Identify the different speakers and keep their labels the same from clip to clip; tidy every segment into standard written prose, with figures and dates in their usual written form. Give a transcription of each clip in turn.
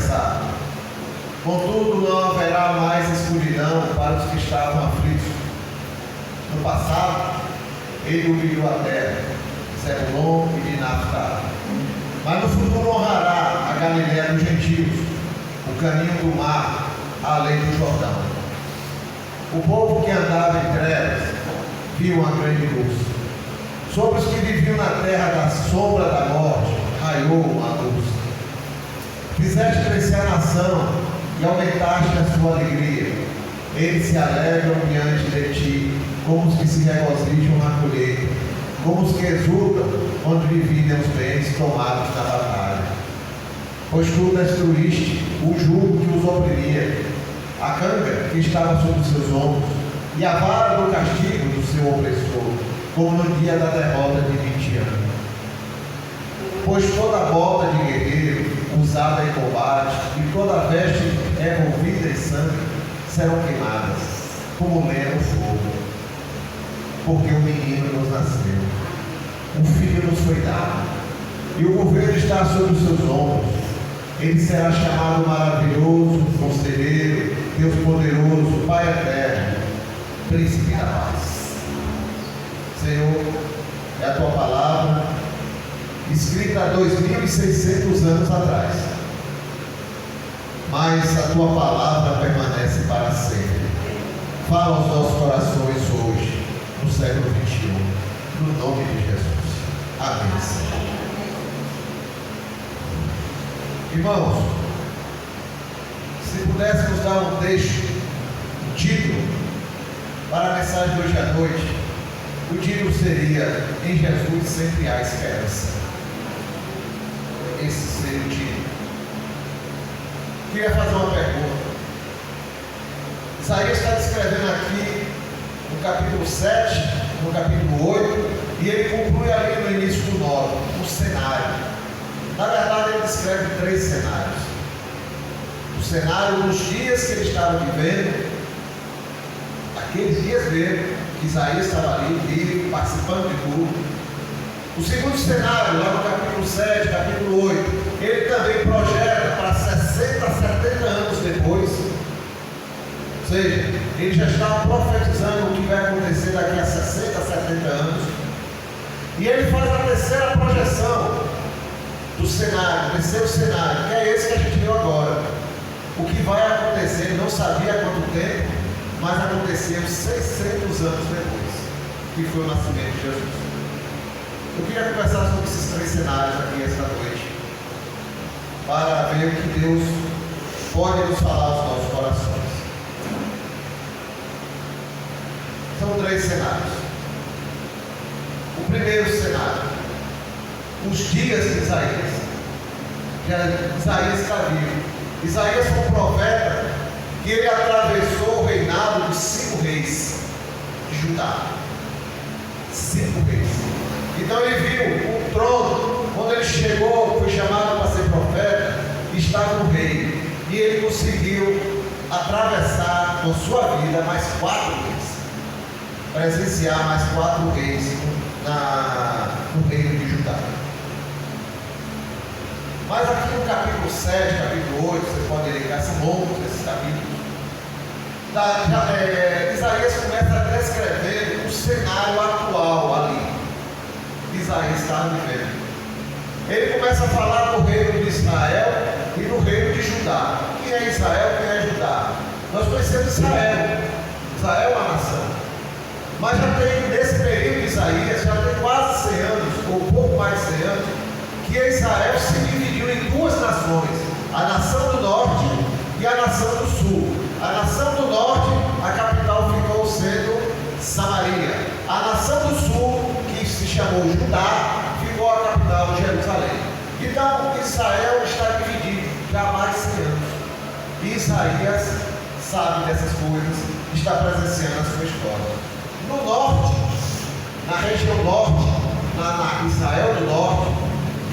Speaker 1: começar. Contudo, não haverá mais escuridão para os que estavam aflitos. No passado, ele humilhou a terra, Zebulon e de Naftali. Mas no futuro honrará a Galileia dos gentios, o caminho do mar, além do Jordão. O povo que andava em trevas viu uma grande luz. Sobre os que viviam na terra da sombra da morte, raiou uma luz. Fizeste crescer a nação e aumentaste a sua alegria. Eles se alegram diante de ti, como os que se regozijam na colheita, como os que exultam quando dividem os bens tomados na batalha. Pois tu destruíste o jugo que os oprimia, a canga que estava sobre os seus ombros, e a vara do castigo do seu opressor, como no dia da derrota de 20 anos. Pois toda bota de guerreiro usada em combate e toda veste envolvida em sangue serão queimadas, como lenha no fogo. Porque o menino nos nasceu, um filho nos foi dado, e o governo está sobre os seus ombros. Ele será chamado Maravilhoso, Conselheiro, Deus Poderoso, Pai Eterno, Príncipe da Paz. Senhor, é a tua palavra, escrita há 2.600 anos atrás, mas a tua palavra permanece para sempre. Fala aos nossos corações hoje, no século XXI, no nome de Jesus. Amém, Senhor. Irmãos, se pudéssemos dar um texto, um título para a mensagem de hoje à noite, o título seria: Em Jesus sempre há esperança. Esse seria o título. Queria fazer uma pergunta. Isaías está descrevendo aqui no capítulo 7, no capítulo 8, e ele conclui ali no início do 9, um cenário. Na verdade, ele descreve 3 cenários. O cenário dos dias que ele estava vivendo, aqueles dias mesmo, que Isaías estava ali, vivo, participando de tudo. O segundo cenário, lá no capítulo 7, capítulo 8, ele também projeta para 60, 70 anos depois. Ou seja, ele já estava profetizando o que vai acontecer daqui a 60, 70 anos. E ele faz a terceira projeção do cenário, o terceiro cenário, que é esse que a gente viu agora. O que vai acontecer, ele não sabia há quanto tempo, mas aconteceu 600 anos depois, que foi o nascimento de Jesus. Eu queria conversar sobre esses 3 cenários aqui esta noite, para ver o que Deus pode nos falar aos nossos corações. São 3 cenários. O primeiro cenário, os dias de Isaías. Isaías está vivo. Isaías foi um profeta que ele atravessou o reinado de 5 reis de Judá. 5 reis. Então ele viu o trono. Quando ele chegou, foi chamado para ser profeta, estava o rei. E ele conseguiu atravessar com sua vida mais 4 reis. Presenciar mais 4 reis no reino de Judá. Mas aqui no capítulo 7, capítulo 8, você pode ligar, são longos esses capítulos. Isaías começa a descrever o cenário atual ali. Isaías está vivendo. Ele começa a falar do reino de Israel e do reino de Judá. Quem é Israel, quem é Judá? Nós conhecemos Israel. Israel é uma nação. Mas já tem, nesse período de Isaías, já tem quase 100 anos, ou um pouco mais de 100 anos, que Israel se dividiu em 2 nações, a nação do norte e a nação do sul. A nação do norte, a capital ficou sendo Samaria. A nação do sul, que se chamou Judá, ficou a capital de Jerusalém. Então, Israel está dividido já há mais de 100 anos. E Isaías sabe dessas coisas, está presenciando a sua história. No norte, na região norte, na Israel do norte,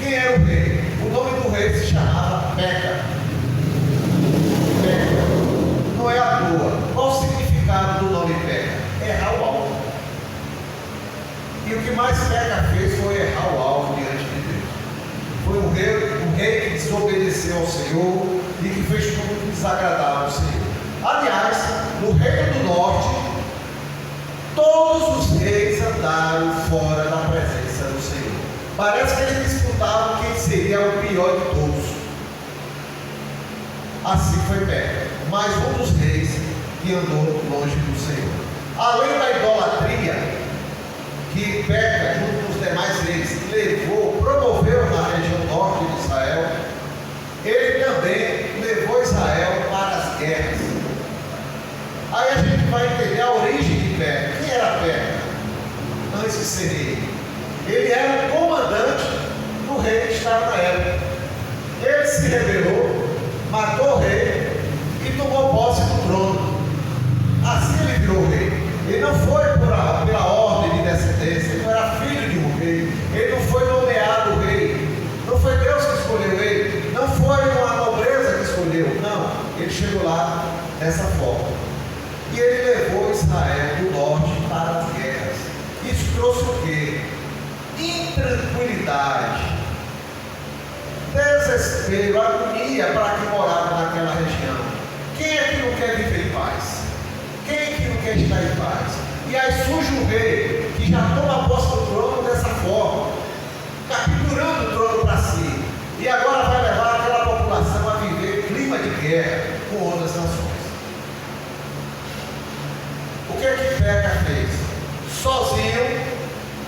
Speaker 1: quem era o rei? O nome do rei se chamava Peca. Peca. Não é à toa. Qual o significado do nome Peca? Errar o alvo. E o que mais Peca fez foi errar o alvo diante de Deus. Foi um rei que desobedeceu ao Senhor, e que fez tudo que desagradava ao Senhor. Aliás, no reino do norte, todos os reis andaram fora da presença do Senhor. Parece que eles disputavam quem seria o pior de todos. Assim foi Peca, mais um dos reis que andou longe do Senhor. Além da idolatria que Peca, junto com os demais reis, promoveu na região norte de Israel, ele também levou Israel para as guerras. Aí a gente vai entender a origem de Peca. Quem era Peca antes de ser rei? Ele era o comandante do rei que estava na época. Ele se rebelou, matou o rei e tomou posse do trono. Assim ele virou rei. Ele não foi pela ordem de descendência, ele não era filho de um rei, ele não foi nomeado rei, não foi Deus que escolheu ele, não foi uma nobreza que escolheu, não, ele chegou lá dessa forma. E ele levou Israel do norte para as guerras. Isso trouxe o quê? Intranquilidade, desespero, agonia para quem morava naquela região. Quem é que não quer viver em paz? Quem é que não quer estar em paz? E aí surge um rei que já toma posse do trono dessa forma, capturando o trono para si, e agora vai levar aquela população a viver clima de guerra com outras nações. O que é que Peca fez? Sozinho,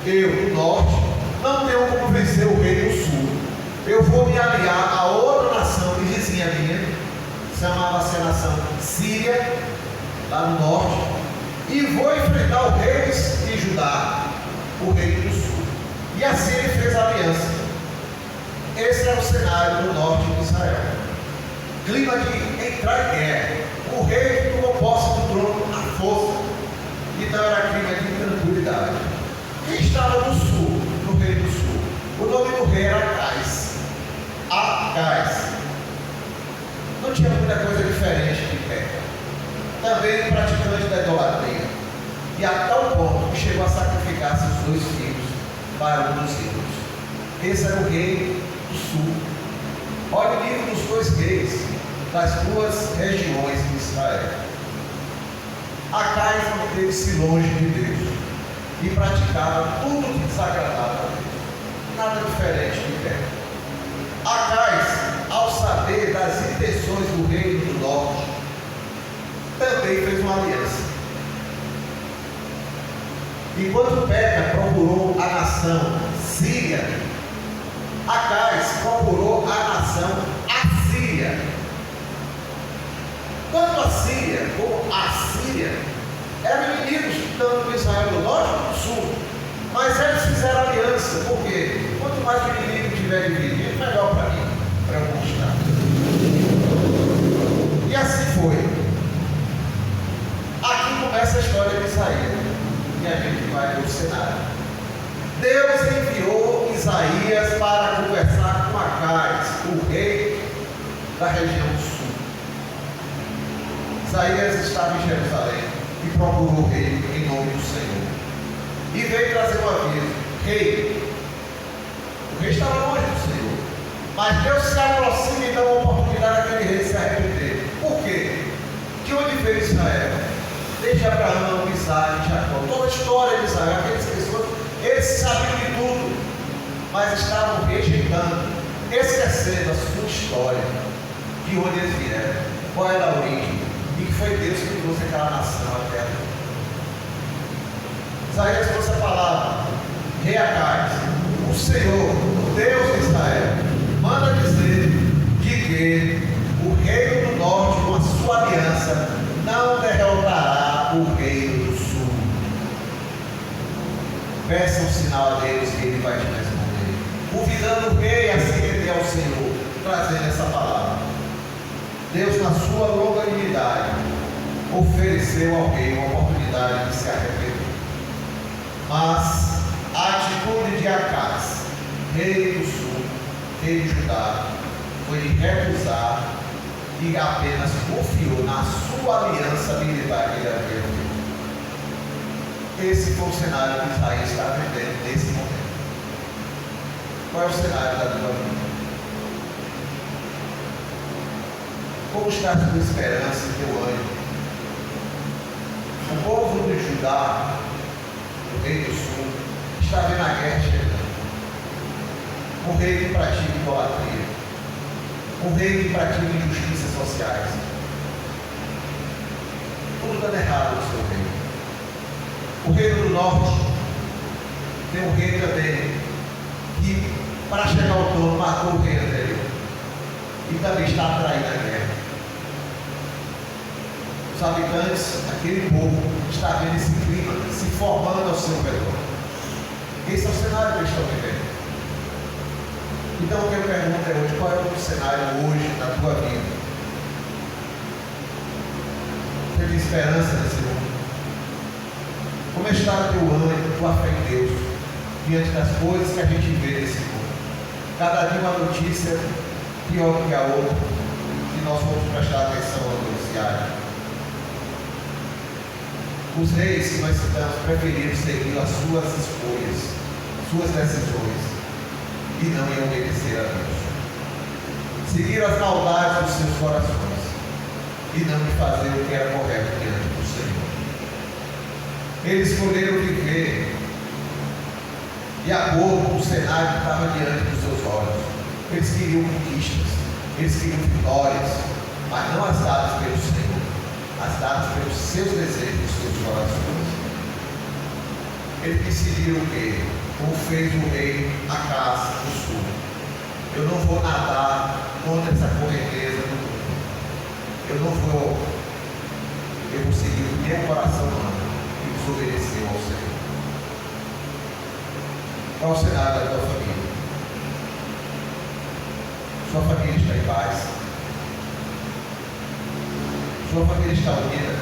Speaker 1: eu do norte, não tenho como vencer o rei do sul. Eu vou me aliar a outra nação vizinha minha, chamava-se a nação Síria, lá no norte, e vou enfrentar o rei de Judá, o rei do sul. E assim ele fez a aliança. Esse era o cenário do norte de Israel. Clima de entrar em guerra. O rei tomou posse do trono à força. Então era clima de tranquilidade. Quem estava no sul, no rei do sul? O nome do rei era Acais. Acais. Não tinha muita coisa diferente de Peca. Também praticante da idolatria, e a tal ponto que chegou a sacrificar seus 2 filhos para um dos ídolos. Esse era o rei do sul. Olha o livro dos 2 reis das 2 regiões de Israel. Acais manteve-se longe de Deus e praticava tudo que desagradava a Deus, nada diferente de Peca. Acais, ao saber das intenções do reino do norte, também fez uma aliança. Enquanto Peca procurou a nação Síria, Acais procurou a nação Assíria. Tanto a Síria como a Síria eram inimigos tanto de Israel do norte como do sul, mas eles fizeram aliança, porque quanto mais o inimigo tiver dividido, melhor para mim, para eu conquistar. E assim foi. Aqui começa a história de Isaías, e a gente vai ver o cenário. Deus enviou Isaías para conversar com Acais, o rei da região sul. Isaías estava em Jerusalém e procurou o rei em nome do Senhor. E veio trazer um aviso: rei, o rei estava longe do Senhor, mas Deus se aproxima e dá uma oportunidade àquele rei de se arrepender. Por quê? De onde veio Israel? Desde Abraão, Isaac, Jacó, toda a história de Israel, aquelas pessoas, eles sabiam de tudo, mas estavam rejeitando, esquecendo a sua história, de onde eles vieram, qual era a origem, e que foi Deus que trouxe aquela nação à terra. Isaías trouxe a palavra: rei Acais, o Senhor, o Deus de Israel, manda dizer de que o reino do norte, com a sua aliança, não derrotará o reino do sul. Peça um sinal a Deus que Ele vai te responder. Convidando o rei a se render ao Senhor, trazendo essa palavra. Deus, na sua longanimidade, ofereceu ao rei uma oportunidade de se arrepender. Mas a atitude de Acais, rei do sul, rei de Judá, foi de recusar e apenas confiou na sua aliança militar que ele havia feito. Esse foi o cenário que Israel está vivendo nesse momento. Qual é o cenário da tua vida? Como está a tua esperança e teu ânimo? O povo de Judá, o rei do sul, está vendo a guerra chegando. Um rei que pratica idolatria. Um rei que pratica injustiças sociais. Tudo dando errado no seu reino. O reino do norte tem um rei também que, para chegar ao trono, matou o rei anterior. E também está atraindo a guerra. Os habitantes, aquele povo, está vendo esse clima se formando ao seu redor. Esse é o cenário que eles estão vivendo. Então, o que eu pergunto é hoje, qual é o cenário hoje na tua vida? Você tem esperança nesse mundo? Como está o teu ânimo, tua fé em Deus, diante das coisas que a gente vê nesse mundo? Cada dia uma notícia pior do que a outra, se nós formos prestar atenção ao noticiário. Os reis que nós citamos preferiram seguir as suas escolhas, suas decisões, e não iam obedecer a Deus. Seguiram as maldades dos seus corações, e não de fazer o que era correto diante do Senhor. Eles escolheram viver de acordo com o cenário que estava diante dos seus olhos. Eles queriam conquistas, eles queriam vitórias, mas não as dadas pelo Senhor, as dadas pelos seus desejos, dos seus corações. Eles decidiram o quê? Como fez o rei Acás do sul. Eu não vou nadar contra essa correnteza do mundo. Eu vou seguir o meu coração humano e desobedecer ao Senhor. Qual o cenário da tua família? Sua família está em paz? Sua família está unida?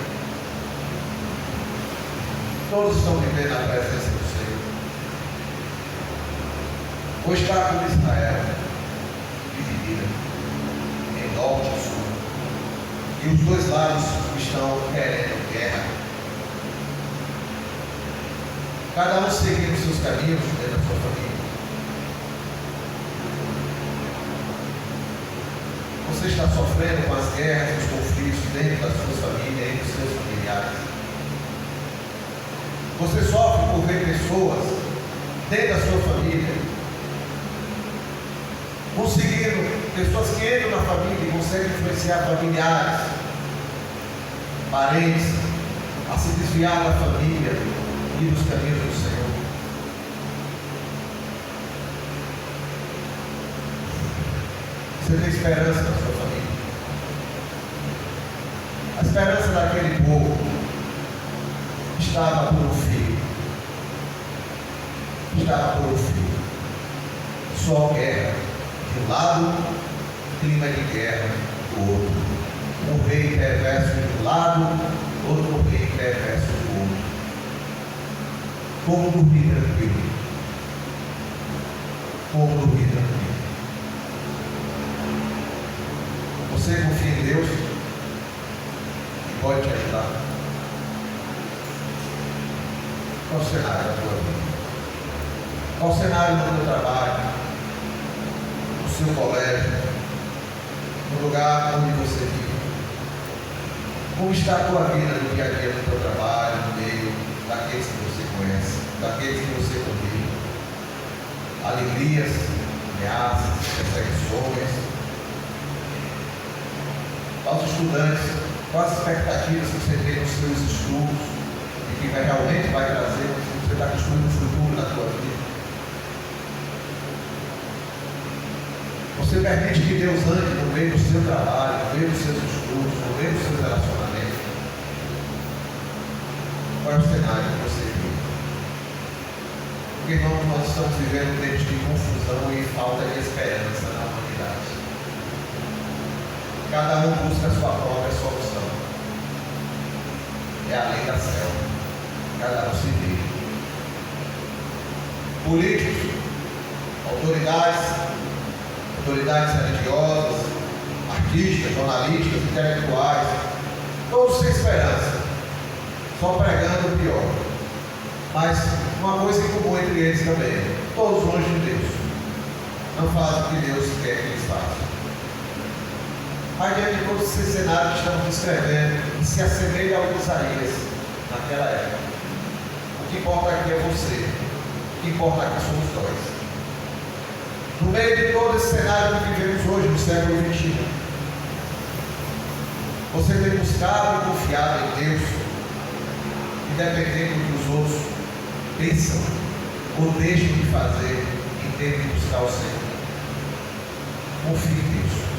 Speaker 1: Todos estão vivendo a presença do Senhor? Ou está como Israel, dividida em norte e sul, e os dois lados estão querendo guerra, cada um seguindo seus caminhos dentro da sua família? Você está sofrendo com as guerras, os conflitos dentro da sua família e dos seus familiares? Você sofre por ver pessoas dentro da sua família conseguindo, pessoas que entram na família e conseguem influenciar familiares, parentes, a se desviar da família e dos caminhos do Senhor? Você tem esperança na sua família? A esperança daquele povo estava por um filho. Estava por um filho. Só guerra. De um lado, clima de guerra do outro. Um rei perverso de um lado, outro rei perverso do outro. Como dormir tranquilo? Como dormir tranquilo? Você confia em Deus e pode te ajudar? Qual o cenário da tua vida? Qual o cenário do teu trabalho, no seu colégio, no lugar onde você vive? Como está a tua vida no dia a dia do teu trabalho, no meio daqueles que você conhece, daqueles que você convive? Alegrias, ameaças, perseguições. Aos estudantes, quais as expectativas que você tem nos seus estudos e que realmente vai trazer, você está construindo um futuro na tua vida? Você permite que Deus ande no meio do seu trabalho, no meio dos seus estudos, no meio dos seus relacionamentos? Qual é o cenário que você vive? Porque, irmãos, nós estamos vivendo tempos de confusão e falta de esperança na humanidade. Cada um busca a sua própria solução. É a lei da selva. Cada um se vê. Políticos, autoridades religiosas, artistas, jornalistas, intelectuais, todos sem esperança, só pregando o pior. Mas uma coisa em comum entre eles também, todos longe de Deus. Não fazem o que Deus quer que eles façam. Mas diante de todo esse cenário que estamos descrevendo, que se assemelha ao de Isaías naquela época, o que importa aqui é você, o que importa aqui somos nós. No meio de todo esse cenário que vivemos hoje, no século XXI, você tem buscado e confiado em Deus, independente do que os outros pensam ou deixam de fazer em termos de buscar o Senhor. Confie em Deus.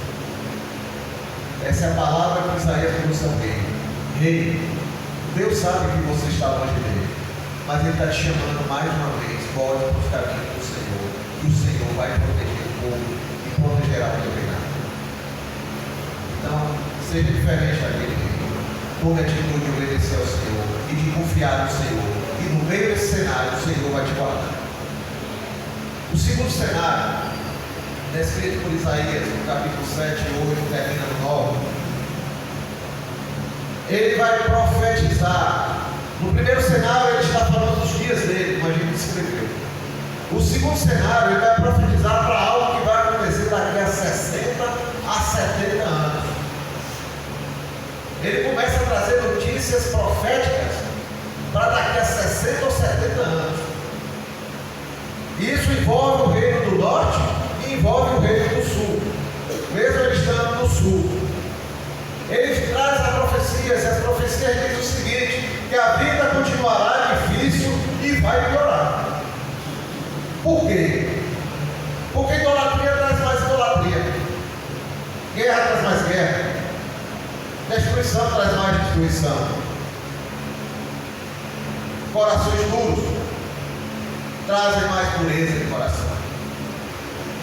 Speaker 1: Essa é a palavra que Isaías trouxe ao rei. Rei, Deus sabe que você está longe dele, mas ele está te chamando mais uma vez. Volte para os caminhos do Senhor, e o Senhor vai proteger o povo e protegerá o teu reinado. Então, seja diferente daquele rei. Tome a atitude de obedecer ao Senhor e de confiar no Senhor. E no meio desse cenário, o Senhor vai te guardar. O segundo cenário, descrito por Isaías, no capítulo 7 e 8, termina no 9. Ele vai profetizar. No primeiro cenário, ele está falando dos dias dele, como a gente descreveu. O segundo cenário, ele vai profetizar para algo que vai acontecer daqui a 60 a 70 anos. Ele começa a trazer notícias proféticas para daqui a 60 ou 70 anos. Isso envolve o reino do norte e envolve o reino do sul, mesmo ele estando no sul. Ele traz as profecias, e as profecias dizem o seguinte: que a vida continuará difícil e vai piorar. Por quê? Porque idolatria traz mais idolatria, guerra traz mais guerra, destruição traz mais destruição, corações duros trazem mais pureza de coração,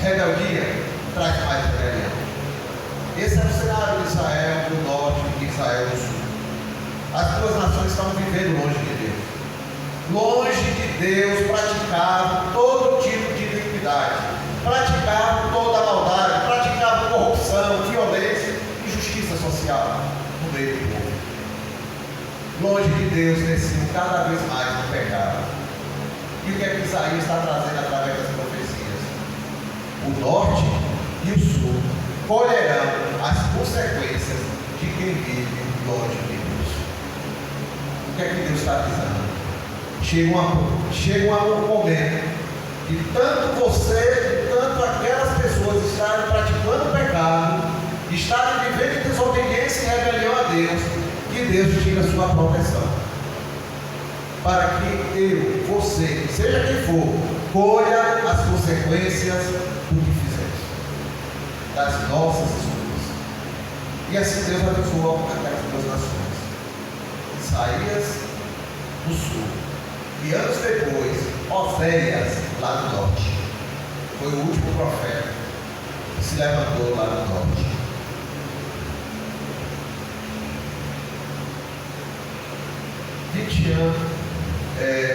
Speaker 1: rebeldia traz mais rebelião. Esse é o cenário de Israel do norte e de Israel do sul. As duas nações estavam vivendo longe de Deus. Longe de Deus, praticavam todo tipo de iniquidade, praticavam toda a maldade, praticavam corrupção, violência, injustiça social no meio do povo. Longe de Deus, desciam cada vez mais no pecado. E o que é que Isaías está trazendo através das profecias? O norte e o sul colherão as consequências de quem vive longe de Deus. O que é que Deus está dizendo? Chega um momento que tanto você, tanto aquelas pessoas estarem praticando pecado, estarem vivendo em desobediência e rebelião a Deus, que Deus tira a sua proteção. Para que eu, você, seja quem for, colha as consequências do que fizemos, das nossas escolhas. E assim Deus abençoou aquelas duas nações. Isaías no sul. E anos depois, Oséias lá no norte. Foi o último profeta que se levantou lá no norte.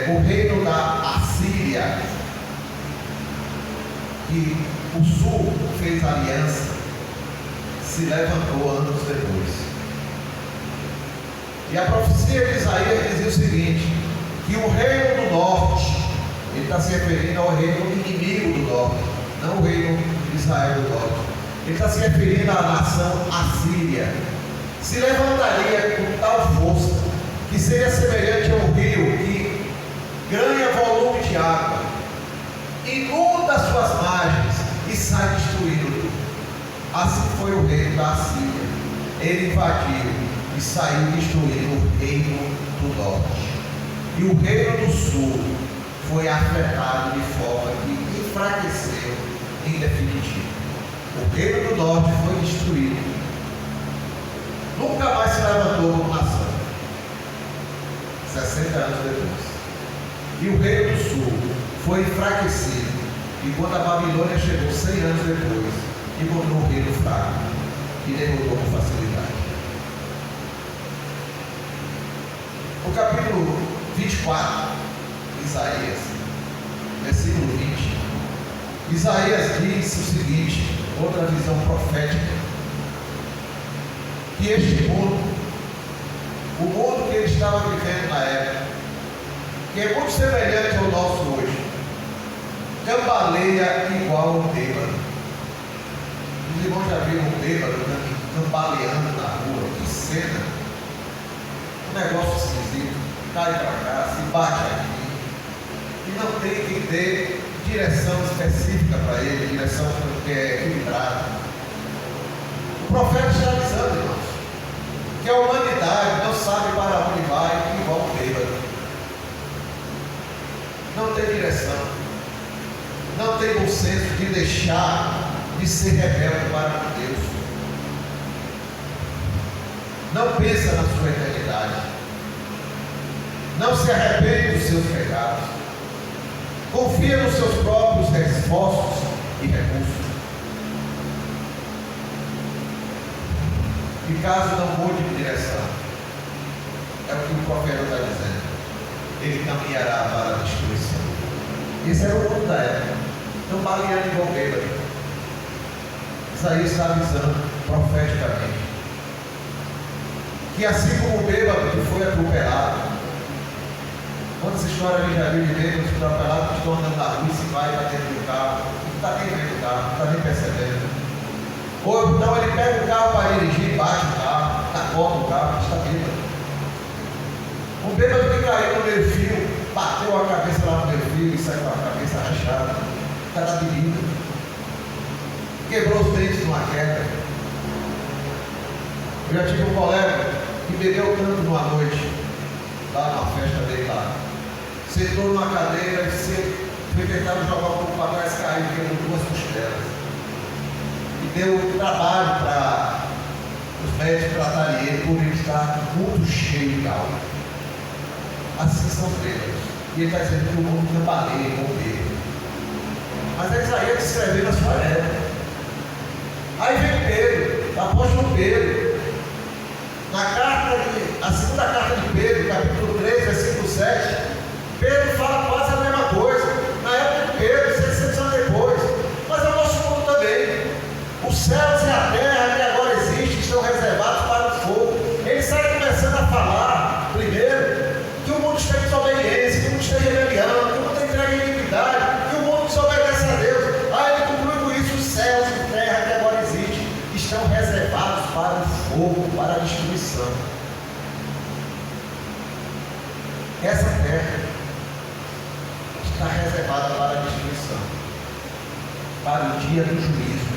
Speaker 1: O reino da Assíria, que o sul fez aliança, se levantou anos depois. E a profecia de Isaías dizia o seguinte: que o reino do norte, ele está se referindo ao reino inimigo do norte, não o reino de Israel do norte. Ele está se referindo à nação Assíria. Se levantaria com tal força que seria semelhante ao rio que ganha volume de água, inunda suas margens e sai destruindo. Assim foi o reino da Assíria. Ele invadiu e saiu destruindo o reino do norte. E o reino do sul foi afetado de forma que enfraqueceu em definitivo. O reino do norte foi destruído. Nunca mais se levantou como nação. 60 anos depois. E o reino do sul foi enfraquecido. E quando a Babilônia chegou 100 anos depois, encontrou um reino fraco e derrotou com facilidade. O capítulo 24, Isaías, versículo 20. Isaías disse o seguinte, outra visão profética: que este mundo, o mundo que ele estava vivendo na época, que é muito semelhante ao nosso hoje, cambaleia igual um bêbado. Os irmãos já viram um bêbado cambaleando na rua. Que cena! Um negócio esquisito. Cai para cá, se bate aqui. E não tem que ter direção específica para ele, direção que é equilibrada. O profeta está avisando, irmãos, que a humanidade não sabe para onde vai igual um bêbado. Não tem direção. Não tem bom senso de deixar de ser rebelde para Deus. Não pensa na sua eternidade. Não se arrepende dos seus pecados. Confia nos seus próprios esforços e recursos. E caso não mude de direção, é o que o profeta está dizendo, ele caminhará para a destruição. Esse era o mundo da época. Não baleando igual bêbado. Isaías está avisando profeticamente que assim como o bêbado que foi atropelado, quantas histórias a gente já viu de bêbados atropelados que estão andando na rua e se vai para dentro do carro, não está nem vendo o carro, não está nem percebendo. Ou então ele pega o carro para dirigir, bate o carro, na porta do carro, está bêbado. Um bêbado que caiu no meio fio, bateu a cabeça lá no meio fio e saiu com a cabeça rachada, está dirigindo, quebrou os dentes numa queda. Eu já tive um colega que bebeu tanto numa noite, lá numa festa dele lá, sentou numa cadeira e foi tentar jogar um pouco para trás, caiu, quebrou duas costelas. E deu trabalho para os médicos tratarem ele, por ele estar muito cheio de álcool. Assim são os bêbados. E ele está dizendo que o mundo cambaleia, morrer. Mas é Isaías descrevendo a sua época. Aí vem Pedro, o apóstolo Pedro, a segunda carta de Pedro, capítulo 3, versículo 7, Pedro fala quase a mesma coisa. Na época de Pedro, 600 anos depois. Mas é o nosso mundo também. Os céus e a terra que agora existem estão reservados para o fogo. Ele sai começando a falar, primeiro, que o mundo está em desobediência, que o mundo está em rebelião, que o mundo está entregue em iniquidade, que o mundo desobedece a Deus. Aí ele conclui com isso: os céus e a terra que agora existem estão reservados para o fogo, para a destruição. Essa terra está reservada para a destruição, para o dia do juízo.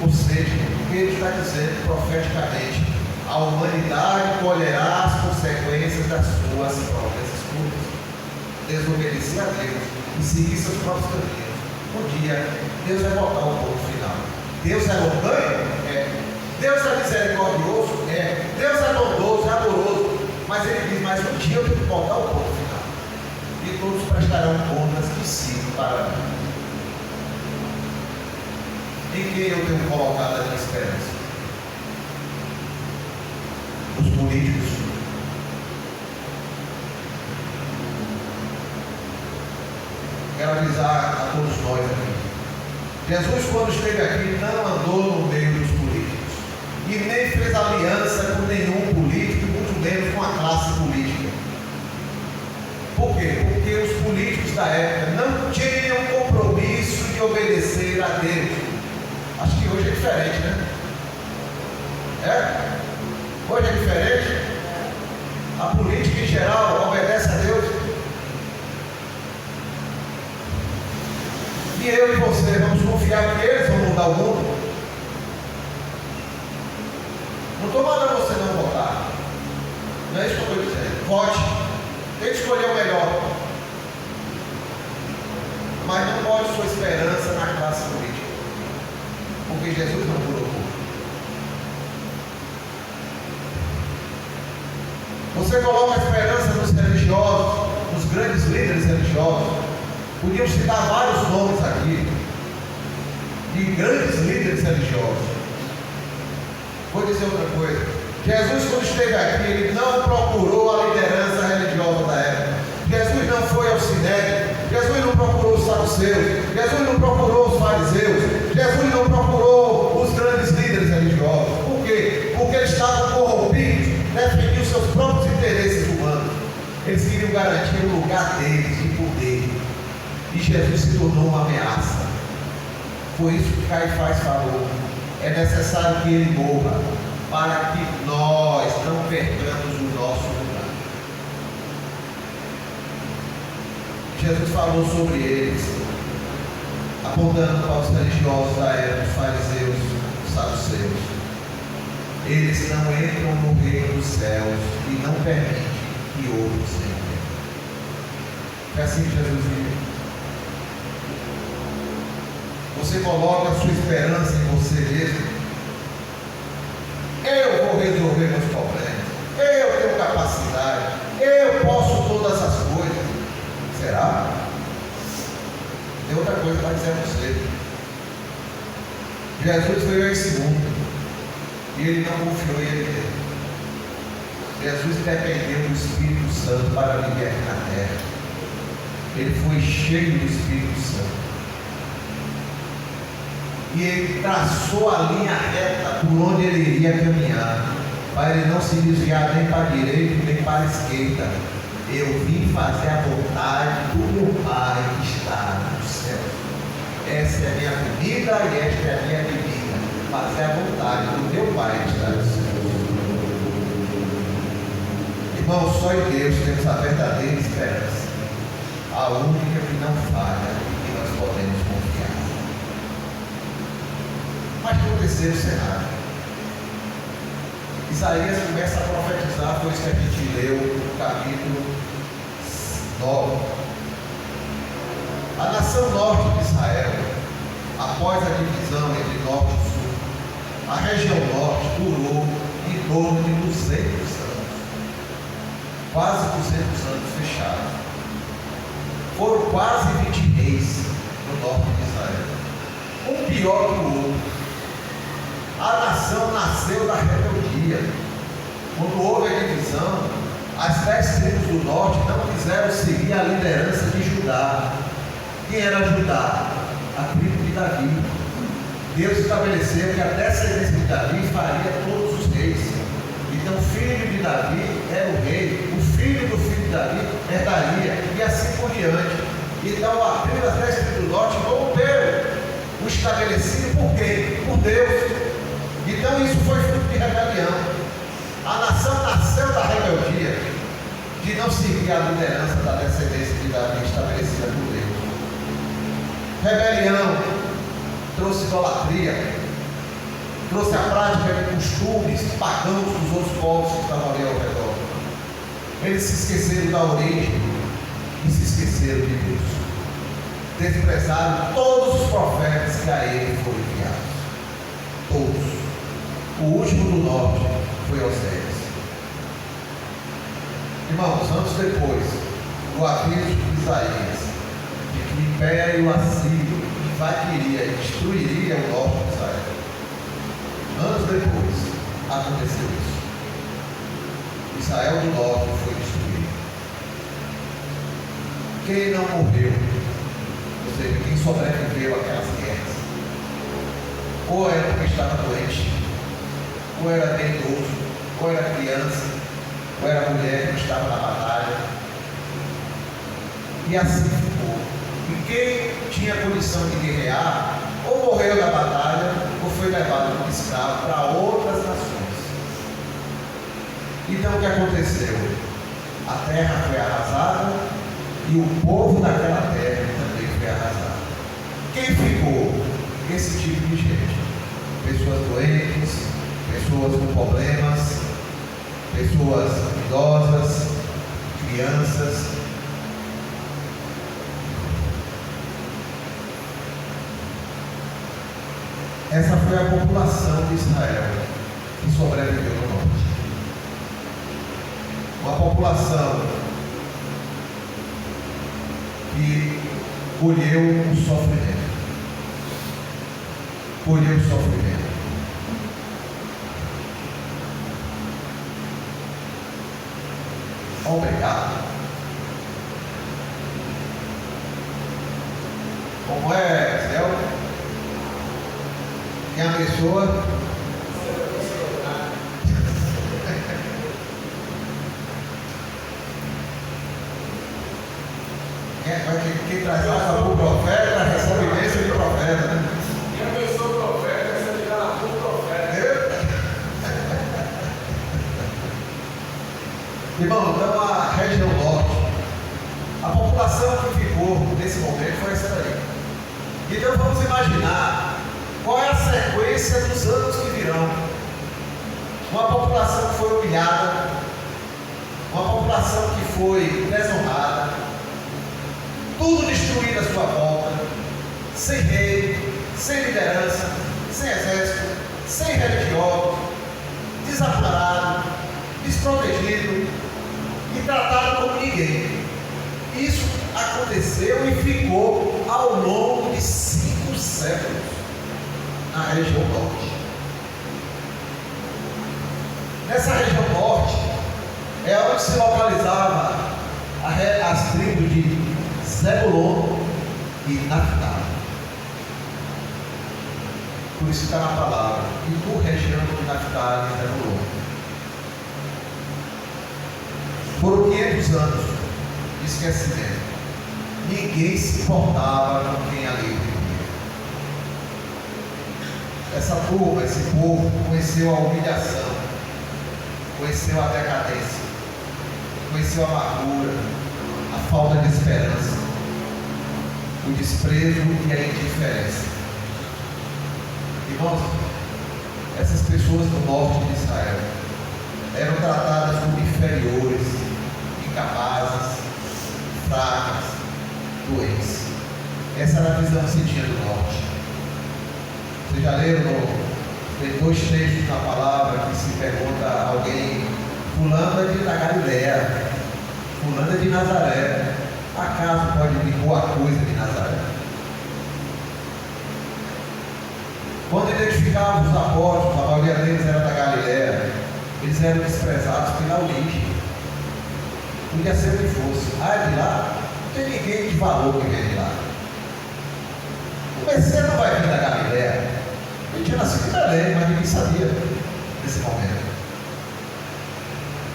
Speaker 1: Ou seja, o que ele está dizendo profeticamente, a humanidade colherá as consequências das suas próprias escolhas. Desobedecer a Deus e seguir seus próprios caminhos. Um dia, Deus vai botar o ponto final. Deus é longânimo? É. Deus é misericordioso? É. Deus é bondoso, é amoroso. Mas ele diz: mas um dia eu tenho que botar o ponto final. E todos prestarão contas de si para mim. Em quem eu tenho colocado a minha esperança? Os políticos. Quero avisar a todos nós aqui. Jesus, quando esteve aqui, não andou no meio dos políticos. E nem fez aliança com nenhum político, muito menos com a classe política. Por quê? Porque os políticos da época não tinham compromisso de obedecer a Deus. Acho que hoje é diferente, né? É? Hoje é diferente. A política em geral obedece a Deus. E eu e você vamos confiar que eles vão mudar o mundo? Não estou mandando você não votar. Não é isso que eu estou dizendo. Vote. Tem que escolher o melhor. Mas não pode sua esperança na classe política. Porque Jesus não colocou. Você coloca a esperança nos religiosos, nos grandes líderes religiosos. Podíamos citar vários nomes aqui de grandes líderes religiosos. Vou dizer outra coisa. Jesus, quando esteve aqui, ele não procurou a liderança religiosa da época. Jesus não foi ao Sinédrio. Jesus não procurou os saduceus. Jesus não procurou os fariseus. Jesus não procurou os grandes líderes religiosos. Por quê? Porque eles estavam corrompidos, defendiam seus próprios interesses humanos. Eles queriam garantir o lugar deles de poder. E Jesus se tornou uma ameaça. Foi isso que Caifás falou. é necessário que ele morra, para que nós não percamos o nosso lugar. Jesus falou sobre eles, apontando para os religiosos da época, os fariseus, os saduceus. Eles não entram no reino dos céus e não permitem que outros entrem. É assim que Jesus vive. Você coloca a sua esperança em você mesmo. Eu vou resolver meus problemas. Eu tenho capacidade. Eu posso todas as coisas. Será? Tem outra coisa para dizer a você. Jesus veio a esse mundo e ele não confiou em ele mesmo. Jesus dependeu do Espírito Santo para viver aqui na terra. Ele foi cheio do Espírito Santo. E ele traçou a linha reta por onde ele iria caminhar, para ele não se desviar nem para a direita nem para a esquerda. Eu vim fazer a vontade do meu Pai que está no céu. Essa é a minha comida e esta é a minha bebida. Fazer a vontade do meu Pai que está no céu. Irmão, só em Deus temos a verdadeira esperança, a única que não falha e que nós podemos confiar. Mas tem um terceiro cenário. Isaías começa a profetizar, foi isso que a gente leu no capítulo 9. A nação norte de Israel, após a divisão entre norte e sul, a região norte durou em torno de 200 anos, quase 200 anos fechados. Foram quase 20 reis no norte de Israel, um pior que o outro. A nação nasceu da rebeldia. Quando houve a divisão, as 10 tribos do norte não quiseram seguir a liderança de Judá. Quem era Judá? A tribo de Davi. Deus estabeleceu que a descendência de Davi faria todos os reis. Então o filho de Davi era o rei, o filho do filho de Davi herdaria, e assim por diante. Então a tribo das 10 tribos do norte romperam o estabelecido por quem? Por Deus. Então isso foi fruto de rebelião. A nação nasceu da rebeldia, de não seguir a liderança da descendência de Davi estabelecida por Deus. Rebelião trouxe idolatria, trouxe a prática de costumes pagãos dos outros povos que estavam ali ao redor. Eles se esqueceram da origem e se esqueceram de Deus. Desprezaram todos os profetas que a ele foram enviados. Todos. O último do norte foi Oséias. Irmãos, anos depois do aviso de Isaías de que o império assírio invadiria e destruiria o norte de Israel, anos depois aconteceu isso. Israel do norte foi destruído. Quem não morreu, ou seja, quem sobreviveu àquelas guerras, ou era porque estava doente, ou era bem idoso, ou era criança, ou era mulher que estava na batalha. E assim ficou. E quem tinha condição de guerrear, ou morreu na batalha, ou foi levado como escravo para outras nações. Então o que aconteceu? A terra foi arrasada e o povo daquela terra também foi arrasado. Quem ficou? Esse tipo de gente. Pessoas doentes, pessoas com problemas, pessoas idosas, crianças. Essa foi a população de Israel que sobreviveu no norte. Uma população que colheu o sofrimento. Colheu o sofrimento. Obrigado. Como é, Zé? Quem abençoa? Quem traz água para o profeta recebe bênção de profeta, né?
Speaker 2: Quem abençoa o profeta recebe na rua.
Speaker 1: Irmão, então a região norte, a população que ficou nesse momento foi essa daí. Então vamos imaginar qual é a sequência dos anos que virão. Uma população que foi humilhada, uma população que foi desonrada, tudo destruído à sua volta, sem rei, sem liderança, sem exército, sem religiosos, desamparado, desprotegido e tratado como ninguém. Isso aconteceu e ficou ao longo de 5 séculos na região norte. Nessa região norte é onde se localizava as tribos de Zebulon e Naftali. Por isso está na palavra, e tu, região de Naftali e Zebulon. Foram 500 anos de esquecimento. Ninguém se importava com quem ali vivia. Essa turma, esse povo, conheceu a humilhação, conheceu a decadência, conheceu a amargura, a falta de esperança, o desprezo e a indiferença. Irmãos, essas pessoas do norte de Israel eram tratadas como inferiores, incapazes, fracas, doentes. Essa era a visão que se tinha do norte. Vocês já leram? Tem 2 textos na palavra que se pergunta a alguém: fulano é da Galileia, fulano é de Nazaré, acaso pode vir boa coisa de Nazaré? Quando identificavam os apóstolos, a maioria deles era da Galileia, eles eram desprezados pela origem. Podia ser o que fosse. É de lá, não tem ninguém de valor que vem de lá. O Messias não vai vir da Galileia. Ele tinha nascido em Belém, mas ninguém sabia nesse momento.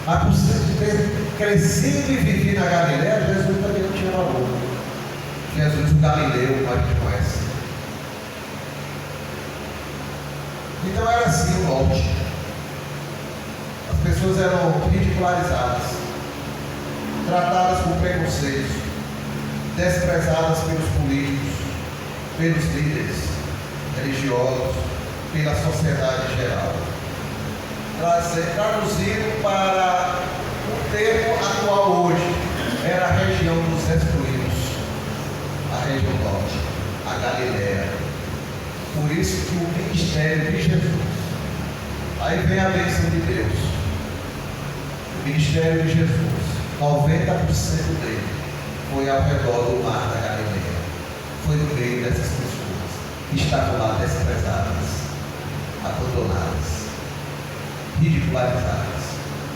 Speaker 1: Mas por ter crescido e vivido na Galileia, Jesus também não tinha valor. Jesus, o Galileu, como a gente conhece. Então era assim o norte. As pessoas eram ridicularizadas, tratadas com preconceitos, desprezadas pelos políticos, pelos líderes religiosos, pela sociedade em geral. Traduzido para o termo atual hoje, era a região dos excluídos, a região norte, a Galileia. Por isso que o ministério de Jesus, aí vem a bênção de Deus, o ministério de Jesus, 90% dele foi ao redor do mar da Galileia, foi no meio dessas pessoas que estavam lá desprezadas, abandonadas, ridicularizadas,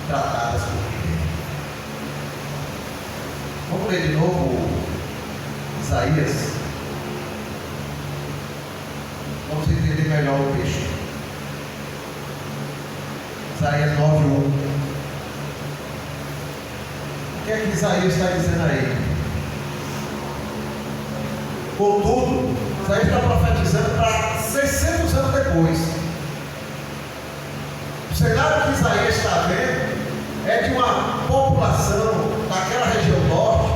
Speaker 1: tratadas por ninguém. Vamos ler de novo Isaías. Vamos entender melhor o texto. Isaías 9:1. O que é que Isaías está dizendo aí? Contudo, Isaías está profetizando para 600 anos depois. O cenário que Isaías está vendo é de uma população daquela região norte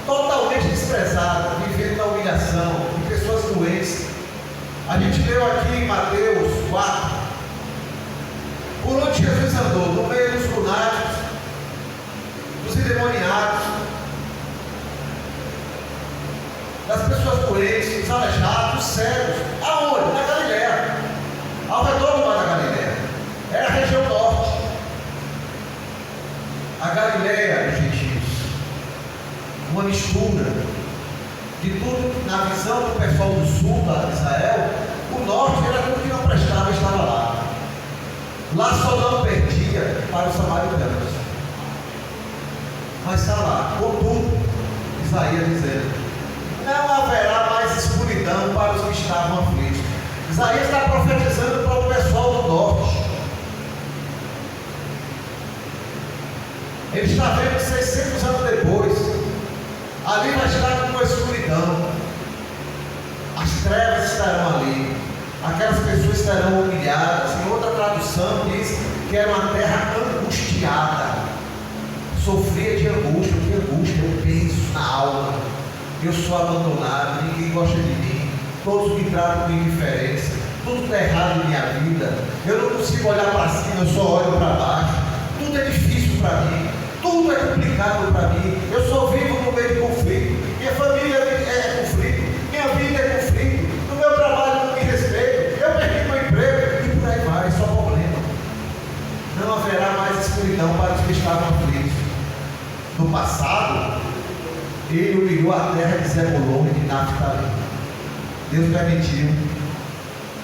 Speaker 1: totalmente desprezada, vivendo na humilhação, de pessoas doentes. A gente leu aqui em Mateus 4, por onde Jesus andou, no meio dos lunáticos, dos endemoniados, das pessoas doentes, dos aleijados, dos cegos. Aonde? Na Galileia, ao redor do mar da Galileia. Era a região norte, a Galileia dos gentios, uma mistura de tudo. Na visão do pessoal do sul de Israel, o norte era tudo que não prestava, estava lá. Lá só não perdia para os samaritanos, mas está lá. Contudo, Isaías dizendo: não haverá mais escuridão para os que estavam aflitos. Isaías está profetizando para o pessoal do norte. Ele está vendo 600 anos depois, ali vai estar com a escuridão, as trevas estarão ali, aquelas pessoas estarão humilhadas. Em outra tradução diz que era uma terra angustiada. angustiada, sofria de angústia, eu penso na alma, eu sou abandonado, ninguém gosta de mim, todos me tratam com indiferença, tudo está errado em minha vida, eu não consigo olhar para cima, eu só olho para baixo, tudo é difícil para mim, tudo é complicado para mim, eu só vivo no meio de conflito, minha família é conflito, minha vida é conflito, no meu trabalho não me respeito, eu perdi meu emprego, e por aí vai, só problema. Não haverá mais escuridão para os que estavam aflitos. No passado, ele humilhou a terra de Zebulon e de Naftali. Deus permitiu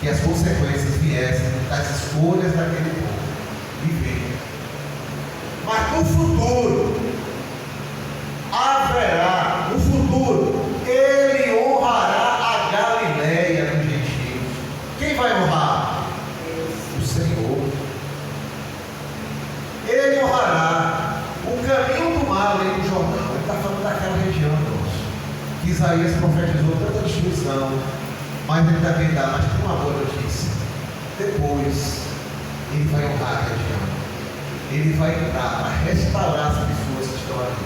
Speaker 1: que as consequências viessem das escolhas daquele povo. E veio. Mas no futuro, haverá, no futuro, ele honrará a Galileia dos gentios. Quem vai honrar? O Senhor. Ele honrará o caminho do mar além do Jordão. Ele está falando daquela região, irmãos, que Isaías profetizou tanta destruição, mas ele também dá, mas tem uma boa notícia. Depois, ele vai honrar a região. Ele vai entrar para restaurar as pessoas que estão ali.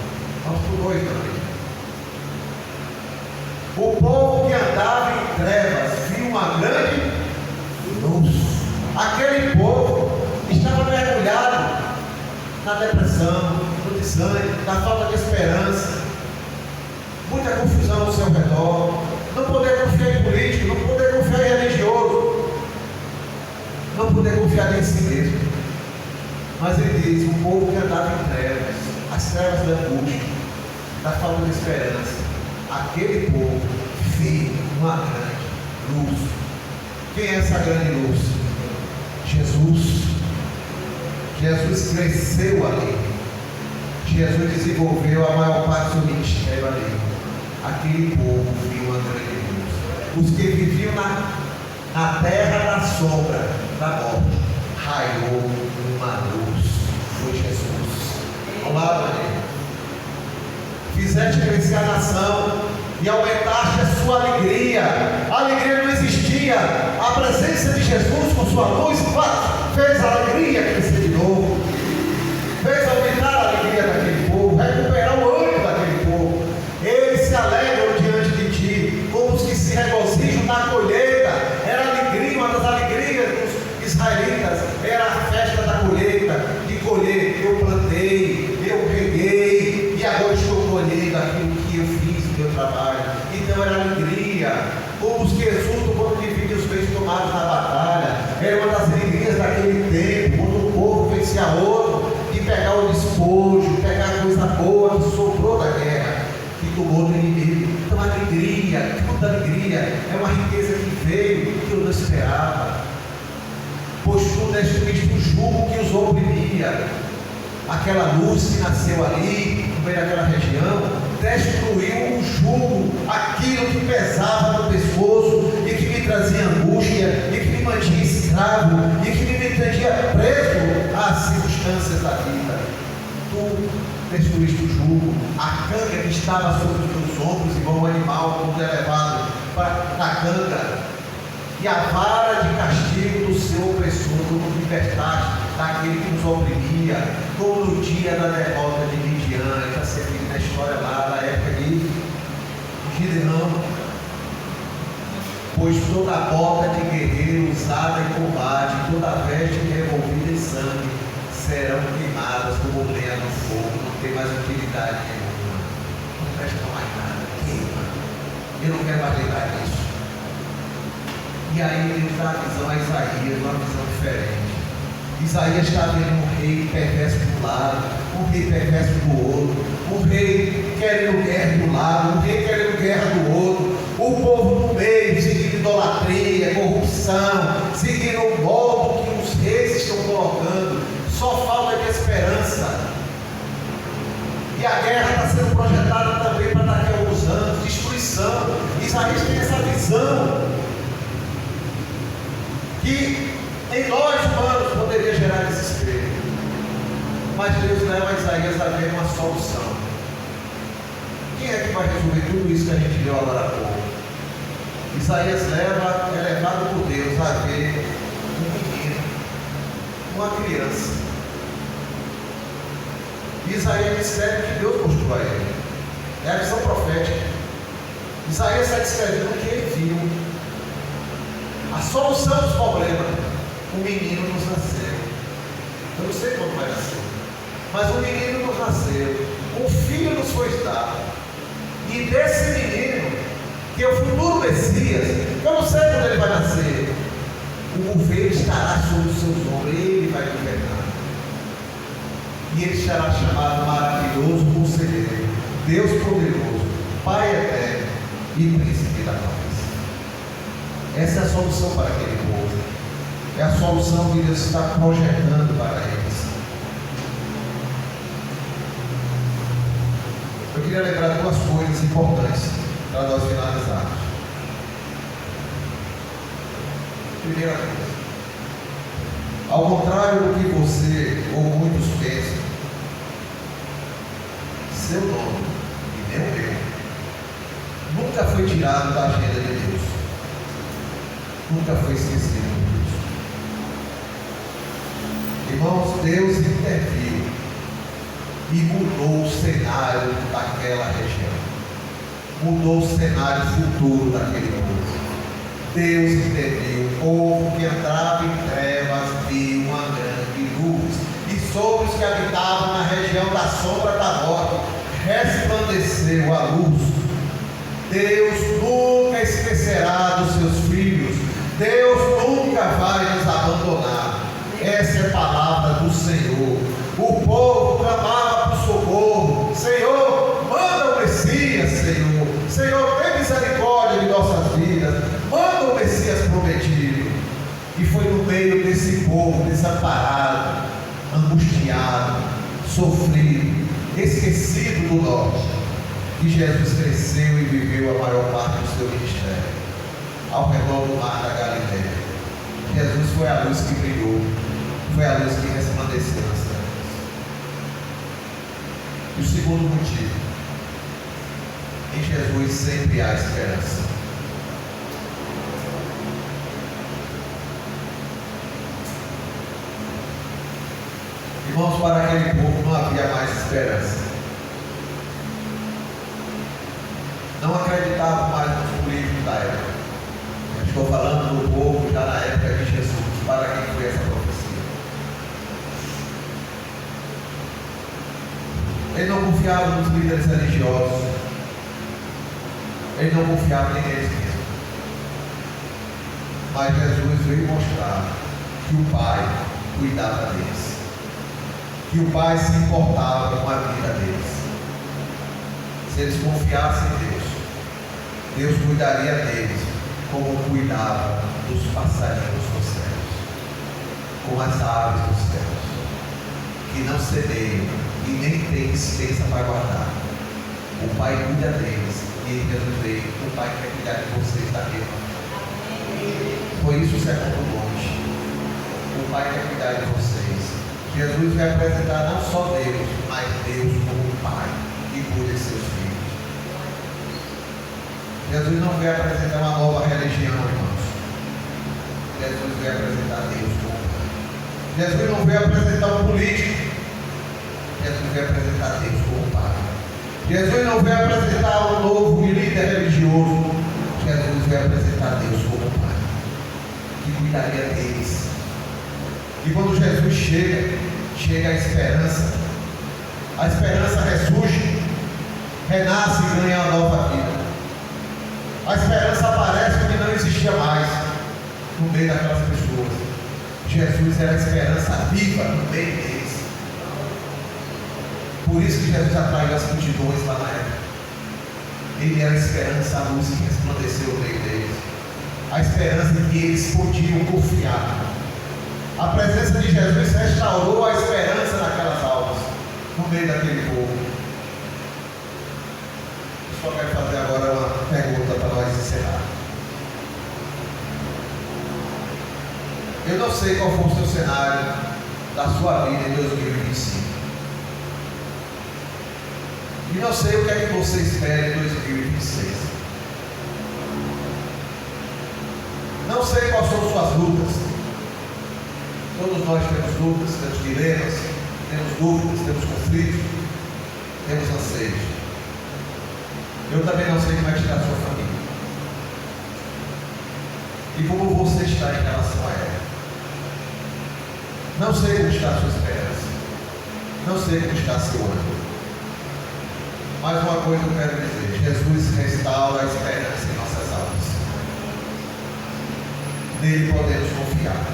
Speaker 1: Vamos para o 2 também. O povo que andava em trevas viu uma grande luz. Aquele povo estava mergulhado na depressão, no desânimo, na falta de esperança, muita confusão ao seu redor, não poder confiar em político, não poder confiar em religioso, não poder confiar em si mesmo. Mas ele diz: o povo que andava em trevas, as trevas da angústia, da falta de esperança, aquele povo viu uma grande luz. Quem é essa grande luz? Jesus. Jesus cresceu ali. Jesus desenvolveu a maior parte do seu ministério ali. Aquele povo viu uma grande luz. Os que viviam na terra da sombra da morte, raiou uma luz. Foi Jesus. Olá, Maria. Fizeste crescer a nação e aumentaste a sua alegria. A alegria não existia. A presença de Jesus com sua luz fez a alegria crescer de novo. Fez aumentar a alegria daquele povo, recuperar o ânimo daquele povo. Eles se alegram diante de ti, como os que se regozijam na colheita. Era a alegria, uma das alegrias dos israelitas, era a festa da colheita, de colher. Eu plantei, eu reguei, e agora estou colhendo aquilo que eu fiz no meu trabalho. Então era alegria, como os que exultam quando dividem os bens tomados na batalha. Era uma das alegrias daquele tempo, quando o povo vencia outro, de pegar o despojo, pegar a coisa boa que sobrou da guerra, que tomou do inimigo. Então a alegria, toda alegria, é uma riqueza que veio, que eu não esperava. Pois tu destruíste o jugo que os oprimia. Aquela luz que nasceu ali, no meio daquela região, destruiu o jugo, aquilo que pesava no pescoço e que me trazia angústia, e que me mantinha escravo, e que me mantinha preso às circunstâncias da vida. Tu destruíste o jugo, a canga que estava sobre os teus ombros, igual um animal quando é levado para a canga, e a vara de castigo do seu opressor, tu nos libertaste daquele que nos oprimia, como no dia da derrota de Midian. Está servindo na história lá da época de Gideão. Pois toda bota de guerreiro usada em combate, toda veste revolvida em sangue, serão queimadas como lenha no fogo. Não tem mais utilidade nenhuma, não presta mais nada, queima. Eu não quero mais lembrar disso. E aí ele dá a visão a Isaías, uma visão diferente. Isaías está vendo um rei perverso do lado, um rei perverso do outro, um rei querendo guerra do lado, um rei querendo guerra do outro, o povo no meio, seguindo idolatria, corrupção, seguindo o modo que os reis estão colocando, só falta de esperança. E a guerra está sendo projetada também para daqui a alguns anos, destruição. Isaías tem essa visão que em nós humanos poderia gerar desespero, mas Deus leva a Isaías a ver uma solução. Quem é que vai resolver tudo isso que a gente viu agora há pouco? Isaías é levado por Deus a ver um menino, uma criança, Isaías descreve que Deus mostrou a ele. É a visão profética. Isaías está descrevendo o que ele viu. A solução dos problemas. O menino nos nasceu. Eu não sei quando vai nascer, mas o menino nos nasceu. Um filho nos foi dado. E desse menino, que é o futuro Messias, eu não sei quando ele vai nascer, o governo estará sobre os seus ombros. Ele vai governar. E ele será chamado Maravilhoso Conselheiro, Deus Poderoso, Pai Eterno e Príncipe da Paz. Essa é a solução para aquele povo. É a solução que Deus está projetando para eles. Eu queria lembrar duas coisas importantes para nós finalizarmos. Primeira coisa, ao contrário do que você ou muitos pensam, seu nome e nem o meu nunca foi tirado da agenda de Deus, nunca foi esquecido por Deus. Irmãos, Deus interviu e mudou o cenário daquela região, mudou o cenário futuro daquele povo. Deus interviu. O povo que entrava em trevas viu uma grande luz, e sobre os que habitavam na região da sombra da morte resplandeceu a luz. Deus nunca esquecerá dos seus filhos. Deus nunca vai nos abandonar. Essa é a palavra do Senhor. O povo clamava por socorro. Senhor, manda o Messias, Senhor. Senhor, tem misericórdia de nossas vidas. Manda o Messias prometido. E foi no meio desse povo desamparado, angustiado, sofrido, esquecido do norte, que Jesus cresceu e viveu a maior parte do seu ministério, ao redor do mar da Galileia. Jesus foi a luz que brilhou, foi a luz que resplandeceu nas trevas. E o segundo motivo: em Jesus sempre há esperança. Irmãos, para aquele povo não havia mais esperança. Não acreditavam mais nos políticos da época. Eu estou falando do povo já na época de Jesus, para quem foi essa profecia. Ele não confiava nos líderes religiosos. Ele não confiava nem neles mesmos. Mas Jesus veio mostrar que o Pai cuidava deles, que o Pai se importava com a vida deles. Se eles confiassem em Deus, Deus cuidaria deles como cuidava dos passarinhos dos céus, como as aves dos céus, que não semeiam e nem têm dispensa para guardar. O Pai cuida deles, e Jesus veio. O Pai quer cuidar de vocês da mesma forma. Por isso o sermão do monte. O Pai quer cuidar de vocês. Jesus vai apresentar não só Deus, mas Deus como Pai, que cuida de seus filhos. Jesus não veio apresentar uma nova religião, irmãos. Jesus veio apresentar Deus como Pai. Jesus não veio apresentar um político. Jesus veio apresentar Deus como Pai. Jesus não veio apresentar um novo líder religioso. Jesus veio apresentar Deus como Pai, que cuidaria deles. E quando Jesus chega a esperança. A esperança ressurge, renasce e ganha uma nova vida. A esperança aparece porque não existia mais no meio daquelas pessoas. Jesus era a esperança viva no meio deles. Por isso que Jesus atraiu as multidões lá na época. Ele era a esperança, a luz que resplandeceu no meio deles. A esperança em que eles podiam confiar. A presença de Jesus restaurou a esperança naquelas almas, no meio daquele povo. Eu só quero fazer agora uma pergunta para nós encerrar. Eu não sei qual foi o seu cenário da sua vida em 2025. E não sei o que é que você espera em 2026. Não sei quais são suas lutas. Todos nós temos lutas, temos dilemas, temos dúvidas, temos conflitos. temos anseios. Eu também não sei como é que está a sua família. E como você está em relação a ela. Não sei como está a sua esperança. Não sei como está seu ânimo. Mas uma coisa eu quero dizer: Jesus restaura a esperança em nossas almas. Nele podemos confiar.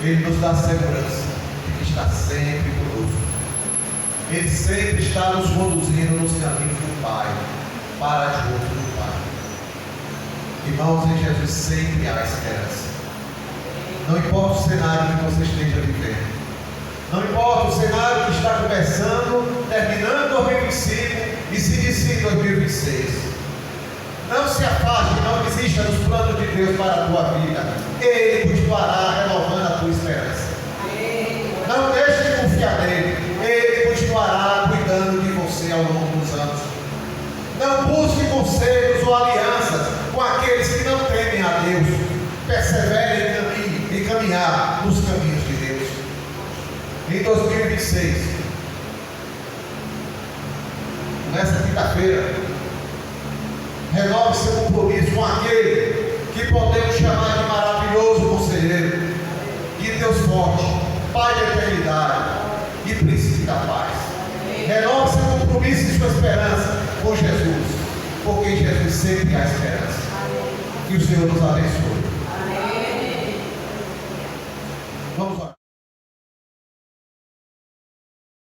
Speaker 1: Ele nos dá segurança de que está sempre conosco. Ele sempre está nos conduzindo nos caminhos do Pai, para junto do Pai. Irmãos, em Jesus sempre há esperança. Não importa o cenário que você esteja vivendo. Não importa o cenário que está começando, terminando 2025 e se inicia em 2026. Não se afaste, não desista dos planos de Deus para a tua vida. Ele continuará renovando a tua esperança. Não deixe de confiar nele. Ele continuará cuidando de você ao longo dos anos. Não busque conselhos ou alianças com aqueles que não temem a Deus. Persevere em caminhar nos caminhos de Deus. Em 2026, nessa quinta-feira, renove seu compromisso com aquele que podemos chamar de maravilhoso conselheiro, de Deus forte, Pai da eternidade e príncipe da paz. Renove seu compromisso e sua esperança com Jesus, porque em Jesus sempre há esperança. Que o Senhor nos abençoe. Vamos orar.